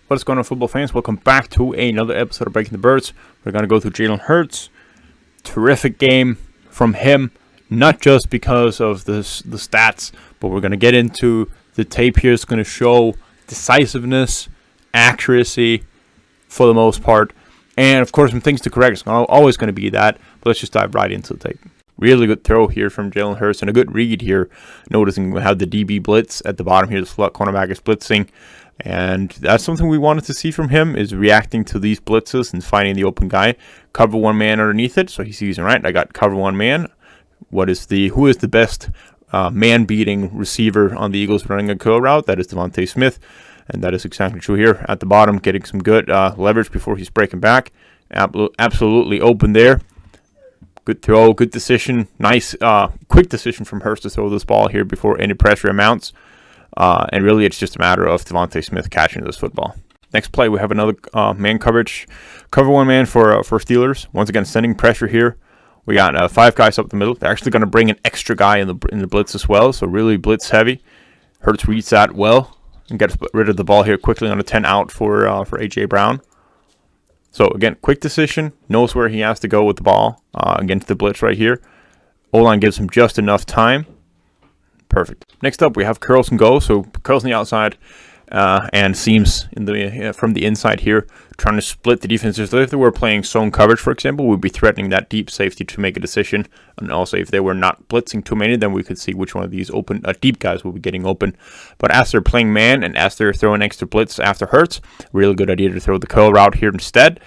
What's going on, football fans? Welcome back to another episode of Breaking the Birds. We're going to go through Jalen Hurts. Terrific game from him, not just because of the stats, but we're going to get into the tape here. It's going to show decisiveness, accuracy for the most part, and of course some things to correct. It's always going to be that, but let's just dive right into the tape. Really good throw here from Jalen Hurts and a good read here, noticing we have the DB blitz at the bottom here. The slot cornerback is blitzing. And that's something we wanted to see from him, is reacting to these blitzes and finding the open guy. Cover one man underneath it, so he sees it right. I got cover one man. Who is the best man-beating receiver on the Eagles running a curl route? That is Devontae Smith, and that is exactly true here. At the bottom, getting some good leverage before he's breaking back. Absolutely open there. Good throw, good decision. Nice, quick decision from Hurts to throw this ball here before any pressure amounts. And really, it's just a matter of Devontae Smith catching this football. Next play, we have another man coverage. Cover one man for Steelers. Once again, sending pressure here. We got 5 guys up the middle. They're actually going to bring an extra guy in the blitz as well. So really blitz heavy. Hurts reads that well and gets rid of the ball here quickly on a 10 out for A.J. Brown. So again, quick decision. Knows where he has to go with the ball against the blitz right here. O-line gives him just enough time. Perfect. Next up, we have curls and go. So curls on the outside and seams from the inside here, trying to split the defenses. So if they were playing zone coverage, for example, we'd be threatening that deep safety to make a decision. And also, if they were not blitzing too many, then we could see which one of these open deep guys will be getting open. But as they're playing man and as they're throwing extra blitz after Hurts, really good idea to throw the curl route here instead.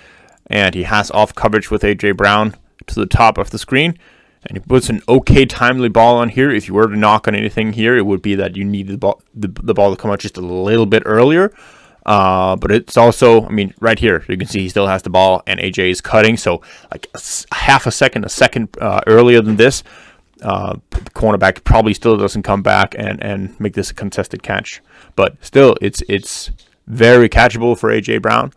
And he has off coverage with A.J. Brown to the top of the screen. And he puts an okay timely ball on here. If you were to knock on anything here, it would be that you needed the ball to come out just a little bit earlier. But it's also, right here, you can see he still has the ball and AJ is cutting. So like a second earlier than this, the cornerback probably still doesn't come back and make this a contested catch. But still, it's very catchable for AJ Brown.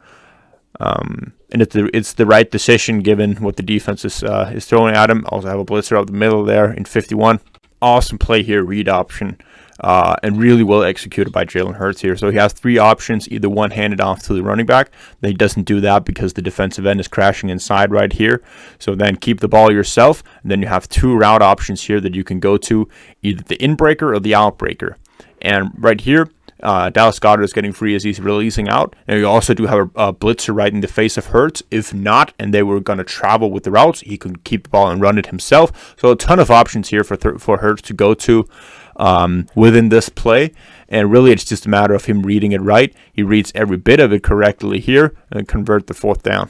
And it's the right decision given what the defense is throwing at him. Also have a blitzer up the middle there in 51. Awesome play here, read option, and really well executed by Jalen Hurts here. So he has 3 options, either one handed off to the running back. Then he doesn't do that because the defensive end is crashing inside right here. So then keep the ball yourself. And then you have 2 route options here that you can go to, either the in-breaker or the out-breaker. And right here, Dallas Goedert is getting free as he's releasing out. And you also do have a blitzer right in the face of Hurts. If not, and they were going to travel with the routes, he could keep the ball and run it himself. So a ton of options here for Hurts to go to within this play. And really, it's just a matter of him reading it right. He reads every bit of it correctly here and convert the 4th down.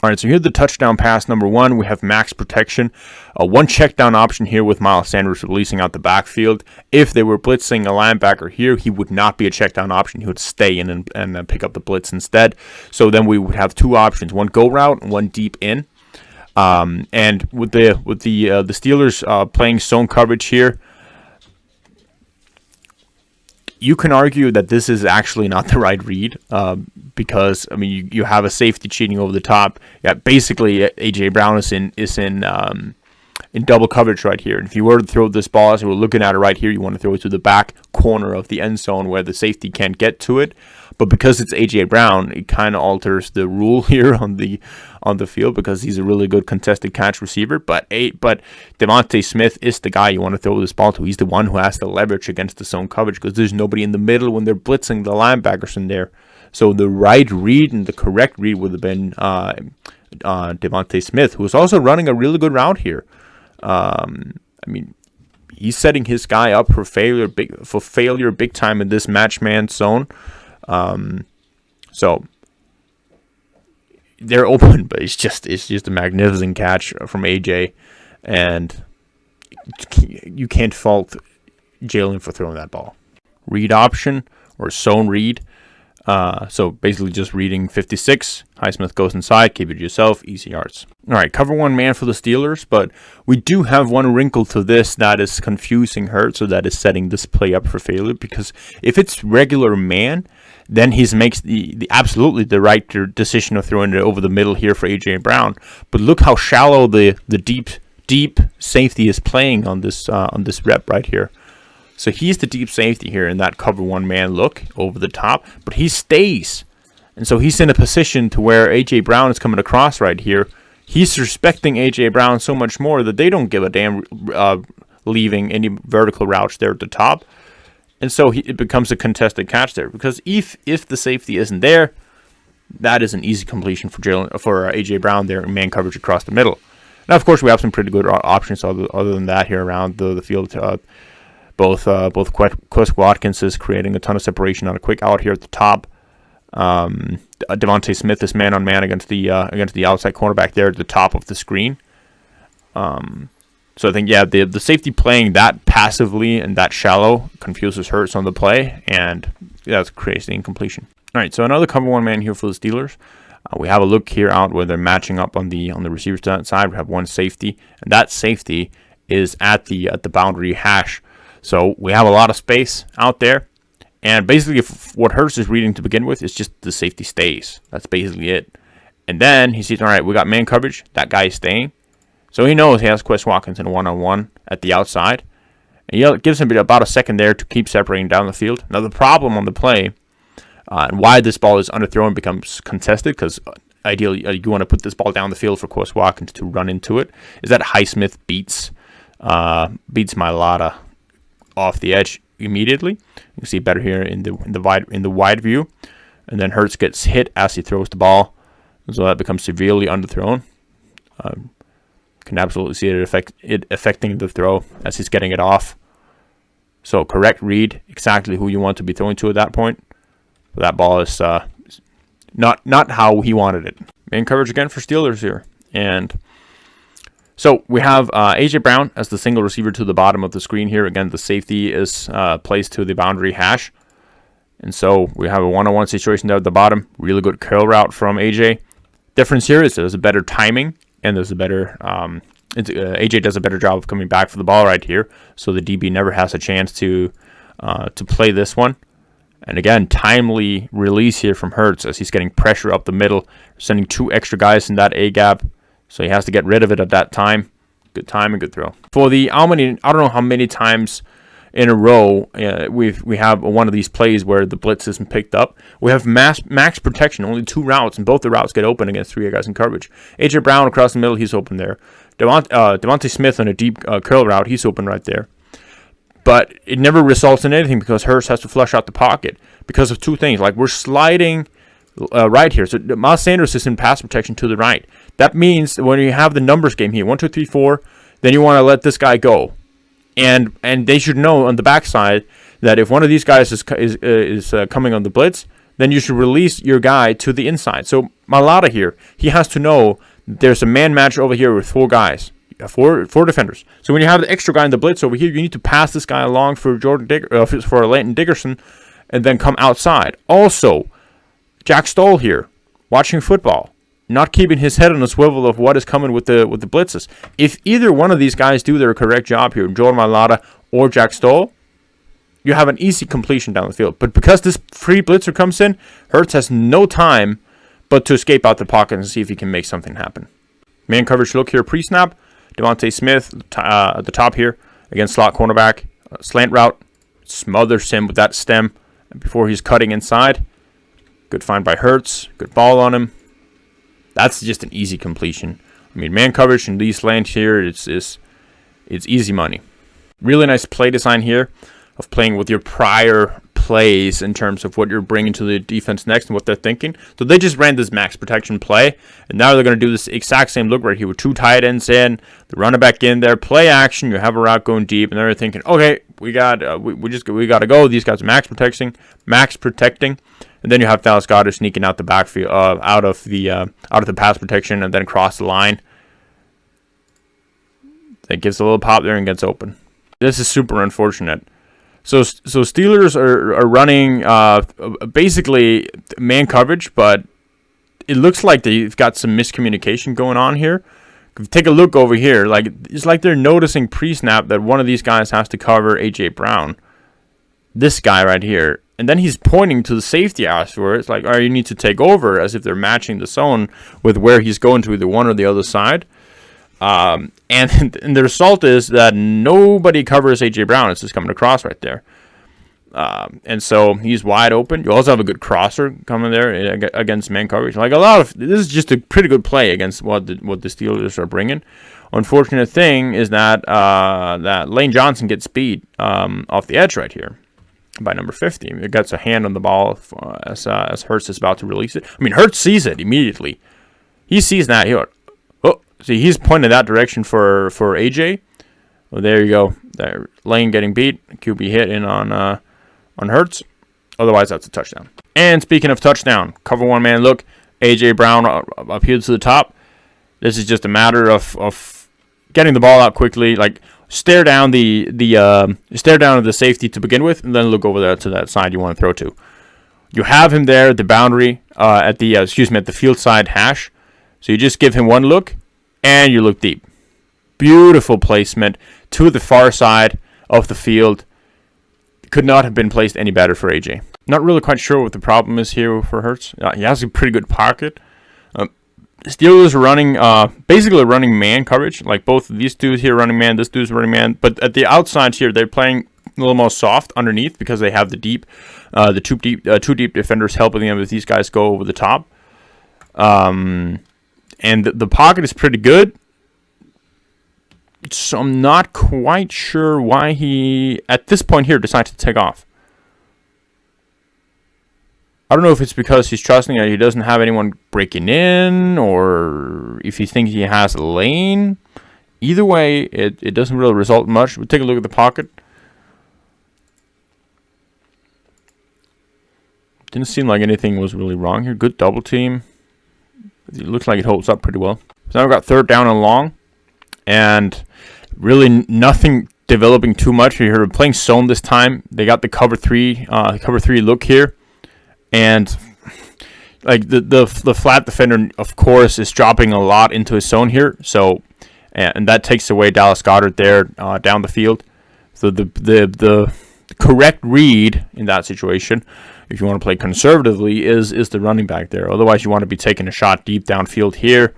All right, so here's the touchdown pass number 1. We have max protection. 1 check down option here with Miles Sanders releasing out the backfield. If they were blitzing a linebacker here, he would not be a check down option. He would stay in and pick up the blitz instead. So then we would have 2 options, 1 go route and 1 deep in. And with the Steelers playing zone coverage here, you can argue that this is actually not the right read because you have a safety cheating over the top. Yeah, basically A.J. Brown is in double coverage right here. And if you were to throw this ball, as we're looking at it right here, you want to throw it to the back corner of the end zone where the safety can't get to it. But because it's A.J. Brown, it kind of alters the rule here on the field because he's a really good contested catch receiver. But Devontae Smith is the guy you want to throw this ball to. He's the one who has the leverage against the zone coverage because there's nobody in the middle when they're blitzing the linebackers in there. So the right read and the correct read would have been Devontae Smith, who is also running a really good route here. He's setting his guy up for failure big time in this match man zone. So they're open, but it's just a magnificent catch from AJ, and you can't fault Jalen for throwing that ball. Read option or zone read. So basically just reading 56. Highsmith goes inside, keep it yourself, easy yards. All right, cover one man for the Steelers, but we do have one wrinkle to this that is confusing Hurts, so that is setting this play up for failure, because if it's regular man, then he makes the absolutely the right decision of throwing it over the middle here for A.J. Brown. But look how shallow the deep safety is playing on this rep right here. So he's the deep safety here in that cover one man look over the top, but he stays. And so he's in a position to where A.J. Brown is coming across right here. He's respecting A.J. Brown so much more that they don't give a damn leaving any vertical routes there at the top. And so it becomes a contested catch there. Because if the safety isn't there, that is an easy completion for A.J. Brown there in man coverage across the middle. Now, of course, we have some pretty good options other than that here around the field. Both Quez Watkins is creating a ton of separation on a quick out here at the top. Devontae Smith is man-on-man against the outside cornerback there at the top of the screen. So I think, the safety playing that passively and that shallow confuses Hurts on the play, and that creates the incompletion. All right, so another cover one man here for the Steelers. We have a look here out where they're matching up on the receiver side. We have one safety, and that safety is at the boundary hash. So we have a lot of space out there. And basically, what Hurts is reading to begin with is just the safety stays. That's basically it. And then he sees, all right, we got man coverage. That guy is staying. So he knows he has Quez Watkins in a one-on-one at the outside. And he gives him about a second there to keep separating down the field. Now, the problem on the play, and why this ball is underthrown becomes contested, because ideally you want to put this ball down the field for Quez Watkins to run into it, is that Highsmith beats Mailata off the edge immediately. You can see better here in the wide view, and then Hurts gets hit as he throws the ball, so that becomes severely underthrown. Can absolutely see it affecting the throw as he's getting it off. So correct read, exactly who you want to be throwing to at that point. But that ball is not how he wanted it. Man coverage again for Steelers here, and so we have A.J. Brown as the single receiver to the bottom of the screen here. Again, the safety is placed to the boundary hash. And so we have a one-on-one situation there at the bottom. Really good curl route from A.J. Difference here is there's a better timing, and there's a better A.J. does a better job of coming back for the ball right here. So the DB never has a chance to play this one. And again, timely release here from Hurts as he's getting pressure up the middle, sending two extra guys in that A-gap. So he has to get rid of it at that time. Good time and good throw. For the I don't know how many times in a row we have one of these plays where the blitz isn't picked up. We have max protection, only two routes, and both the routes get open against three guys in coverage. A.J. Brown across the middle, he's open there. Devontae Smith on a deep curl route, he's open right there. But it never results in anything because Hurts has to flush out the pocket because of two things. Like, we're sliding right here. So Miles Sanders is in pass protection to the right. That means when you have the numbers game here, 1, 2, 3, 4, then you want to let this guy go. And they should know on the backside that if one of these guys is coming on the blitz, then you should release your guy to the inside. So Mailata here, he has to know there's a man match over here with four guys. Four defenders. So when you have the extra guy in the blitz over here, you need to pass this guy along for for Leighton Dickerson, and then come outside. Also, Jack Stoll here, watching football, not keeping his head on a swivel of what is coming with the blitzes. If either one of these guys do their correct job here, Jordan Mailata or Jack Stoll, you have an easy completion down the field. But because this free blitzer comes in, Hurts has no time but to escape out the pocket and see if he can make something happen. Man coverage look here pre-snap. Devontae Smith at the top here against slot cornerback. Slant route. Smothers him with that stem before he's cutting inside. Good find by Hurts. Good ball on him. That's just an easy completion. I mean, man coverage in these slants here, it's easy money. Really nice play design here of playing with your prior plays in terms of what you're bringing to the defense next and what they're thinking. So they just ran this max protection play, and now they're going to do this exact same look right here with two tight ends in, the running back in there, play action. You have a route going deep, and they're thinking, okay, we got to go. These guys are max protecting, and then you have Dallas Goedert sneaking out the backfield, out of the pass protection, and then across the line. That gives a little pop there and gets open. This is super unfortunate. So Steelers are running basically man coverage, but it looks like they've got some miscommunication going on here. Take a look over here. Like, it's like they're noticing pre-snap that one of these guys has to cover A.J. Brown. This guy right here. And then he's pointing to the safety afterwards. It's like, all right, you need to take over, as if they're matching the zone with where he's going to either one or the other side. And the result is that nobody covers A.J. Brown. It's just coming across right there. And so he's wide open. You also have a good crosser coming there against man coverage. Like this is just a pretty good play against what the Steelers are bringing. Unfortunate thing is that that Lane Johnson gets beat off the edge right here by number 50. It gets a hand on the ball as Hurts is about to release it. I mean, Hurts sees it immediately. He sees that. See, he's pointing that direction for AJ. Well, there you go. There, Lane getting beat. QB hit in on Hurts. Otherwise, that's a touchdown. And speaking of touchdown, cover one man look. AJ Brown up here to the top. This is just a matter of getting the ball out quickly. Like stare down the safety to begin with, and then look over there to that side you want to throw to. You have him there at the boundary at the field side hash. So you just give him one look, and you look deep. Beautiful placement to the far side of the field. Could not have been placed any better for AJ. Not really quite sure what the problem is here for Hurts. He has a pretty good pocket. Steelers are running, basically running man coverage. Like both of these dudes here running man, this dude's running man. But at the outside here, they're playing a little more soft underneath because they have the two deep defenders helping them if these guys go over the top. And the pocket is pretty good. So I'm not quite sure why he, at this point here, decides to take off. I don't know if it's because he's trusting that he doesn't have anyone breaking in, or if he thinks he has a lane. Either way, it doesn't really result in much. We'll take a look at the pocket. Didn't seem like anything was really wrong here. Good double team. It looks like it holds up pretty well. So now we've got third down and long. And really nothing developing too much here. We're playing zone this time. They got the cover three look here. And like the flat defender, of course, is dropping a lot into his zone here. So and that takes away Dallas Goedert there down the field. So the correct read in that situation, if you want to play conservatively, is the running back there. Otherwise, you want to be taking a shot deep downfield here.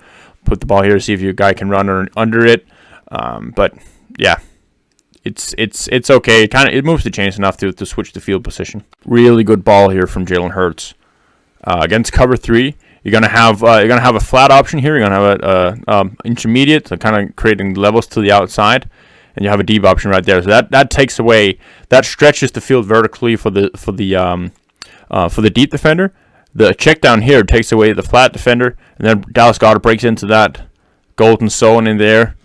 Put the ball here, see if your guy can run under it. But yeah, it's okay. It moves the chains enough to switch the field position. Really good ball here from Jalen Hurts against cover 3. You're gonna have a flat option here. You're gonna have a intermediate, so kind of creating levels to the outside, and you have a deep option right there. So that takes away, that stretches the field vertically for the deep defender. The check down here takes away the flat defender, and then Dallas Goedert breaks into that golden zone in there,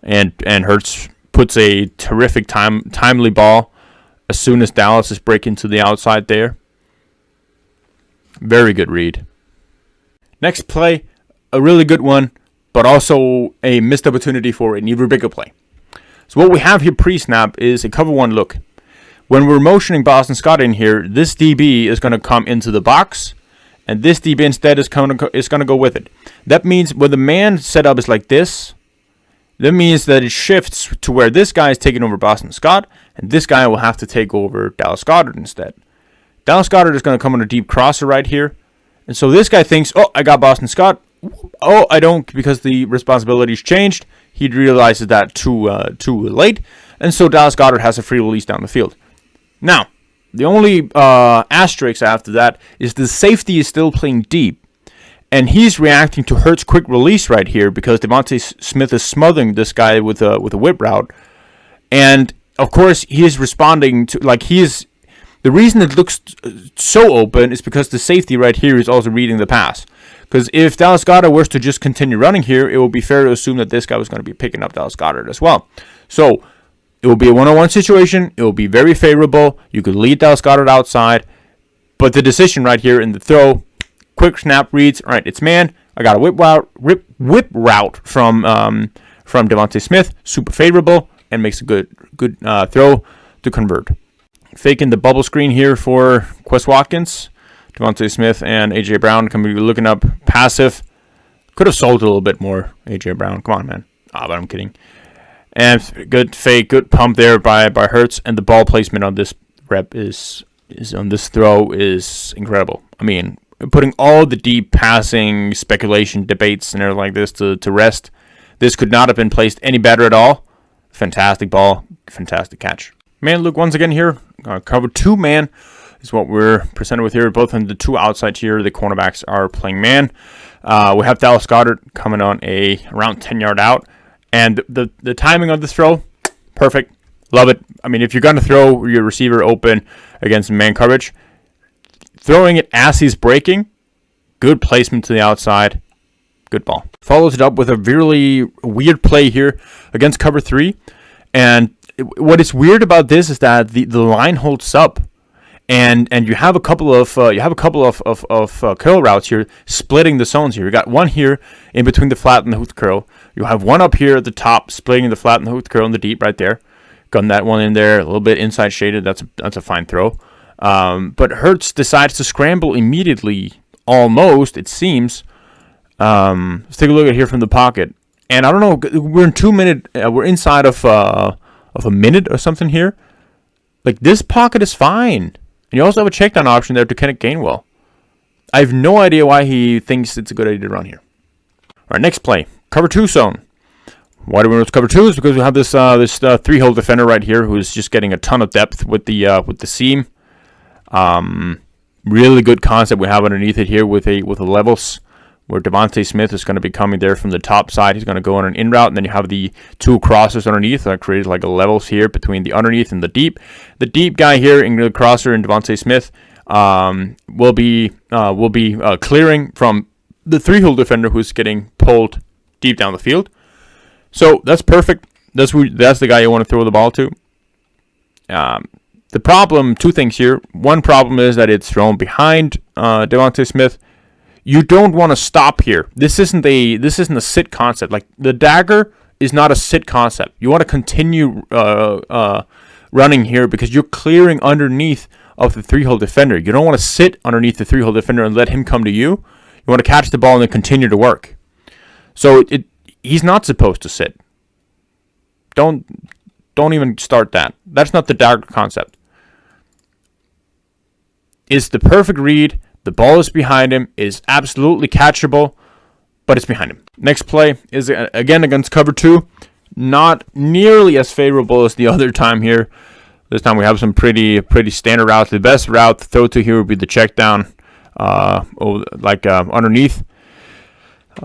and Hurts puts a terrific timely ball as soon as Dallas is breaking to the outside there. Very good read. Next play, a really good one, but also a missed opportunity for an even bigger play. So what we have here pre-snap is a cover 1 look. When we're motioning Boston Scott in here, this DB is going to come into the box, and this DB instead is going to go with it. That means when the man setup is like this, that means that it shifts to where this guy is taking over Boston Scott, and this guy will have to take over Dallas Goedert instead. Dallas Goedert is going to come on a deep crosser right here, and so this guy thinks, oh, I got Boston Scott. Oh, I don't, because the responsibilities changed. He realizes that too late, and so Dallas Goedert has a free release down the field. Now, the only asterisk after that is the safety is still playing deep, and he's reacting to Hurts' quick release right here because Devontae Smith is smothering this guy with a whip route, and of course he is responding to, like, the reason it looks so open is because the safety right here is also reading the pass. Because if Dallas Goedert were to just continue running here, it would be fair to assume that this guy was going to be picking up Dallas Goedert as well. So it will be a one-on-one situation. It will be very favorable. You could lead Dallas Goedert outside. But the decision right here in the throw, quick snap reads, all right, it's man. I got a whip route from Devontae Smith. Super favorable and makes a good throw to convert. Faking the bubble screen here for Quez Watkins. Devontae Smith and A.J. Brown can be looking up passive. Could have sold a little bit more, A.J. Brown. Come on, man. But I'm kidding. And good fake, good pump there by Hurts. And the ball placement on this rep is on this throw is incredible. I mean, putting all the deep passing speculation debates and everything like this to rest. This could not have been placed any better at all. Fantastic ball. Fantastic catch. Man, look, once again here, cover 2 man is what we're presented with here. Both on the 2 outsides here, the cornerbacks are playing man. We have Dallas Goedert coming on around 10-yard out. And the timing of this throw, perfect. Love it. I mean, if you're going to throw your receiver open against man coverage, throwing it as he's breaking, good placement to the outside, good ball. Follows it up with a really weird play here against cover 3. And what is weird about this is that the line holds up, and you have a couple of curl routes here, splitting the zones here. You got one here in between the flat and the hooked curl. You have one up here at the top, splitting the flat and the hooked curl and the deep right there. Got that one in there, a little bit inside shaded. That's a fine throw. But Hurts decides to scramble immediately, almost, it seems. Let's take a look at here from the pocket. And I don't know, we're in 2 minutes, we're inside of a minute or something here. Like, this pocket is fine. And you also have a check down option there to Kenneth Gainwell. I have no idea why he thinks it's a good idea to run here. All right, next play, cover 2 zone. Why do we want cover 2? Is because we have this 3-hole defender right here who is just getting a ton of depth with the seam. Really good concept we have underneath it here with the levels, where Devontae Smith is going to be coming there from the top side. He's going to go on an in route, and then you have the 2 crosses underneath that creates like a levels here between the underneath and the deep. The deep guy here in the crosser and Devontae Smith will be clearing from the 3-hole defender who's getting pulled deep down the field. So that's perfect. That's the guy you want to throw the ball to. The problem, 2 things here. One problem is that it's thrown behind Devontae Smith. You don't want to stop here. This isn't a sit concept. Like, the dagger is not a sit concept. You want to continue running here because you're clearing underneath of the 3-hole defender. You don't want to sit underneath the 3-hole defender and let him come to you. You want to catch the ball and then continue to work. So he's not supposed to sit. Don't even start that. That's not the dagger concept. It's the perfect read. The ball is behind him. It is absolutely catchable, but it's behind him. Next play is, again, against cover 2. Not nearly as favorable as the other time here. This time we have some pretty standard routes. The best route to throw to here would be the check down, underneath.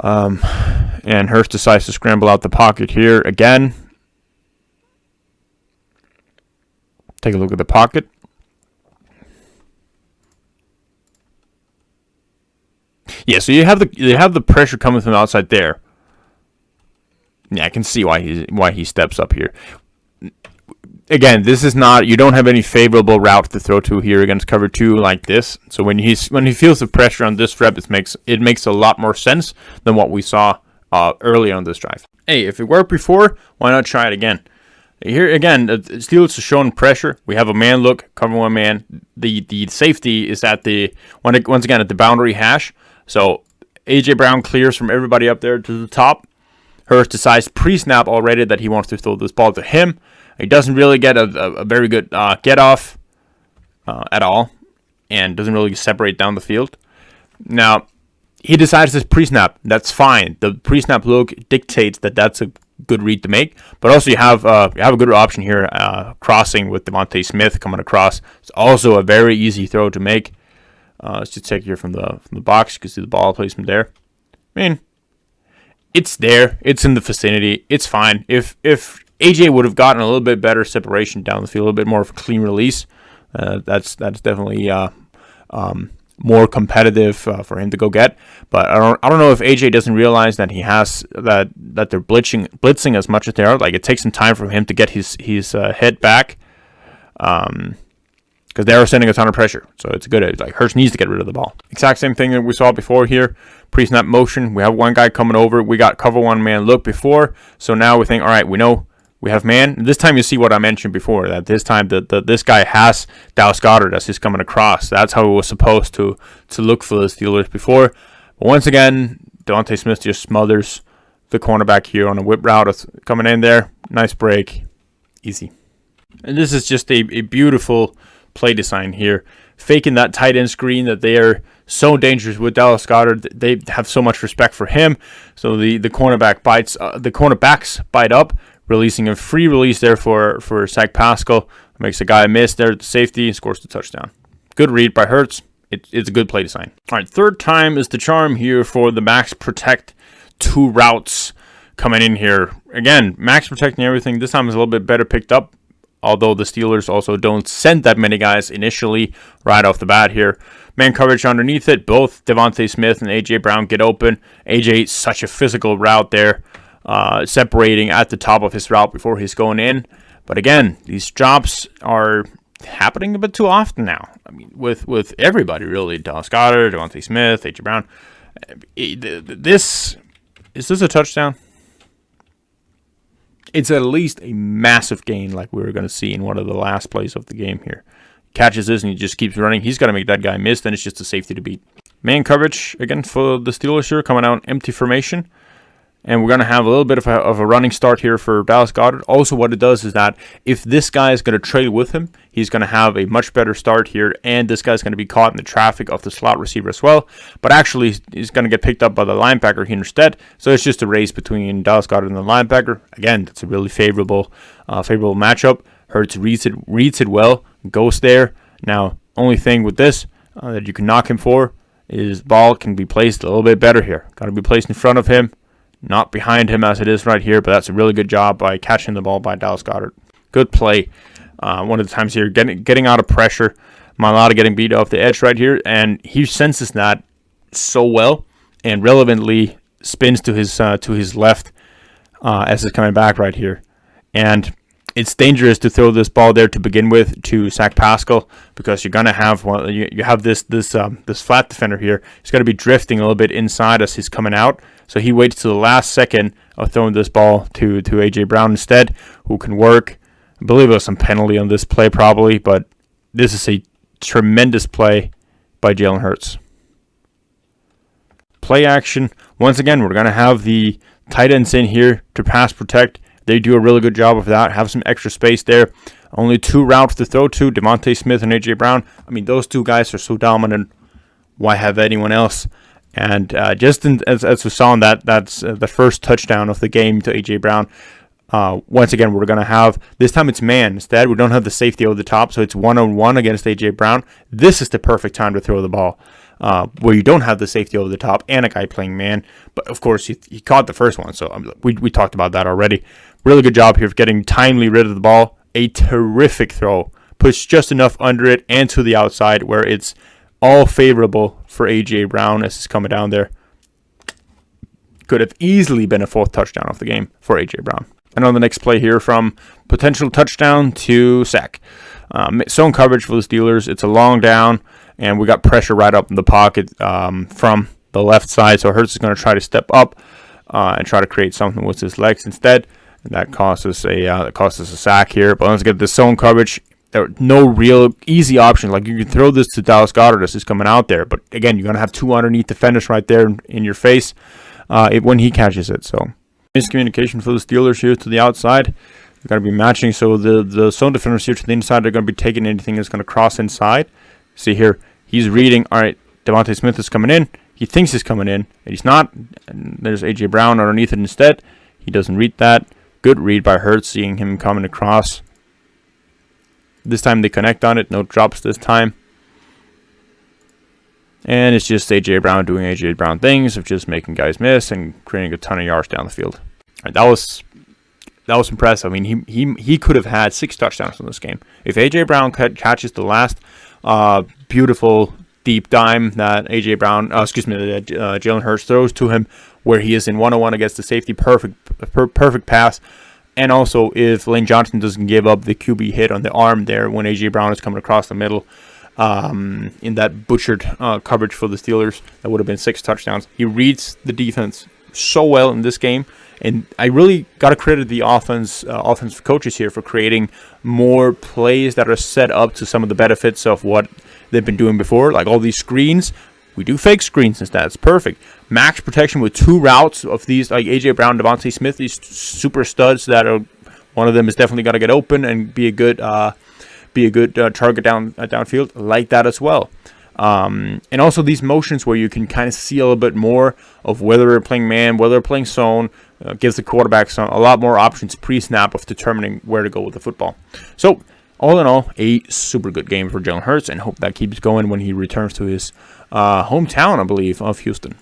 And Hurst decides to scramble out the pocket here again. Take a look at the pocket. Yeah, so you have the pressure coming from the outside there. Yeah, I can see why he steps up here. Again, this is not, you don't have any favorable route to throw to here against cover 2 like this. So when he feels the pressure on this rep, it makes a lot more sense than what we saw early on this drive. Hey, if it worked before, why not try it again? Here again, the Steelers are showing pressure. We have a man look, cover 1 man. The safety is at once again at the boundary hash. So AJ Brown clears from everybody up there to the top. Hurst decides pre-snap already that he wants to throw this ball to him. He doesn't really get a very good get off at all, and doesn't really separate down the field. Now, he decides this pre-snap. That's fine. The pre-snap look dictates that that's a good read to make. But also you have a good option here, crossing with Devontae Smith coming across. It's also a very easy throw to make. Let's just take here from the box. You can see the ball placement there. I mean, it's there. It's in the vicinity. It's fine. If AJ would have gotten a little bit better separation down the field, a little bit more of a clean release, that's definitely more competitive for him to go get. But I don't know if AJ doesn't realize that he has that they're blitzing as much as they are. Like, it takes some time for him to get his head back, because they are sending a ton of pressure. So it's good. Like, Hurst needs to get rid of the ball. Exact same thing that we saw before here. Pre-snap motion. We have one guy coming over. We got cover 1 man look before. So now we think, all right, we know we have man. This time you see what I mentioned before, that this time this guy has Dallas Goedert as he's coming across. That's how it was supposed to look for the Steelers before. But once again, Devontae Smith just smothers the cornerback here on a whip route. It's coming in there. Nice break. Easy. And this is just a beautiful play design here. Faking that tight end screen that they are so dangerous with Dallas Goedert. They have so much respect for him. So the cornerbacks bite up, releasing a free release there for Zach Pascal. Makes a guy miss there at the safety and scores the touchdown. Good read by Hurts. It's a good play design. All right, third time is the charm here for the max protect 2 routes coming in here. Again, max protecting everything. This time is a little bit better picked up, although the Steelers also don't send that many guys initially right off the bat here. Man coverage underneath it. Both Devontae Smith and A.J. Brown get open. A.J. such a physical route there, separating at the top of his route before he's going in. But again, these drops are happening a bit too often now. I mean, with everybody really. Dallas Goedert, Devontae Smith, A.J. Brown. Is this a touchdown? It's at least a massive gain like we were going to see in one of the last plays of the game here. Catches this and he just keeps running. He's got to make that guy miss. Then it's just a safety to beat. Man coverage, again, for the Steelers here, coming out empty formation. And we're going to have a little bit of a running start here for Dallas Goedert. Also, what it does is that if this guy is going to trail with him, he's going to have a much better start here. And this guy's going to be caught in the traffic of the slot receiver as well. But actually, he's going to get picked up by the linebacker here instead. So it's just a race between Dallas Goedert and the linebacker. Again, that's a really favorable matchup. Hurts reads it well, goes there. Now, only thing with this that you can knock him for is ball can be placed a little bit better here. Got to be placed in front of him. Not behind him as it is right here, but that's a really good job by catching the ball by Dallas Goedert. Good play. One of the times here, getting out of pressure. Mailata getting beat off the edge right here, and he senses that so well and relevantly spins to his left as it's coming back right here. And it's dangerous to throw this ball there to begin with to Zach Pascal because you're gonna have you have this flat defender here. He's gonna be drifting a little bit inside as he's coming out. So he waits to the last second of throwing this ball to A.J. Brown instead, who can work. I believe there was some penalty on this play probably, but this is a tremendous play by Jalen Hurts. Play action. Once again, we're going to have the tight ends in here to pass protect. They do a really good job of that. Have some extra space there. Only 2 routes to throw to, Devontae Smith and A.J. Brown. I mean, those 2 guys are so dominant. Why have anyone else? And as we saw in that's the first touchdown of the game to A.J. Brown. Once again, we're going to have, this time it's man. Instead, we don't have the safety over the top, so it's one-on-one against A.J. Brown. This is the perfect time to throw the ball, where you don't have the safety over the top and a guy playing man. But, of course, he caught the first one, so we talked about that already. Really good job here of getting timely rid of the ball. A terrific throw. Puts just enough under it and to the outside where it's all favorable for A.J. Brown as he's coming down there. Could have easily been a 4th touchdown of the game for A.J. Brown. And on the next play here, from potential touchdown to sack. Zone coverage for the Steelers. It's a long down, and we got pressure right up in the pocket from the left side. So Hurts is going to try to step up and try to create something with his legs instead. And that causes a sack here. But let's get the zone coverage. There are no real easy options. Like, you can throw this to Dallas Goedert as he's coming out there. But, again, you're going to have 2 underneath defenders right there in your face when he catches it. So, miscommunication for the Steelers here to the outside. They're going to be matching. So, the zone defenders here to the inside, they're going to be taking anything that's going to cross inside. See here, he's reading. All right, Devontae Smith is coming in. He thinks he's coming in, and he's not. And there's A.J. Brown underneath it instead. He doesn't read that. Good read by Hurts, seeing him coming across. This time they connect on it. No drops this time. And it's just A.J. Brown doing A.J. Brown things of just making guys miss and creating a ton of yards down the field. Right, that was impressive. I mean, he could have had 6 touchdowns in this game. If A.J. Brown catches the last beautiful deep dime that Jalen Hurts throws to him, where he is in 1-on-1 against the safety, perfect pass. And also, if Lane Johnson doesn't give up the QB hit on the arm there when A.J. Brown is coming across the middle in that butchered coverage for the Steelers, that would have been 6 touchdowns. He reads the defense so well in this game. And I really got to credit the offensive coaches here for creating more plays that are set up to some of the benefits of what they've been doing before. Like all these screens. We do fake screens instead. It's perfect. Max protection with 2 routes of these, like A.J. Brown, Devontae Smith, these super studs that are, one of them is definitely got to get open and be a good target downfield, like that as well. And also these motions where you can kind of see a little bit more of whether they're playing man, whether they're playing zone, gives the quarterback a lot more options pre-snap of determining where to go with the football. So, all in all, a super good game for Jalen Hurts, and hope that keeps going when he returns to his hometown, I believe, of Houston.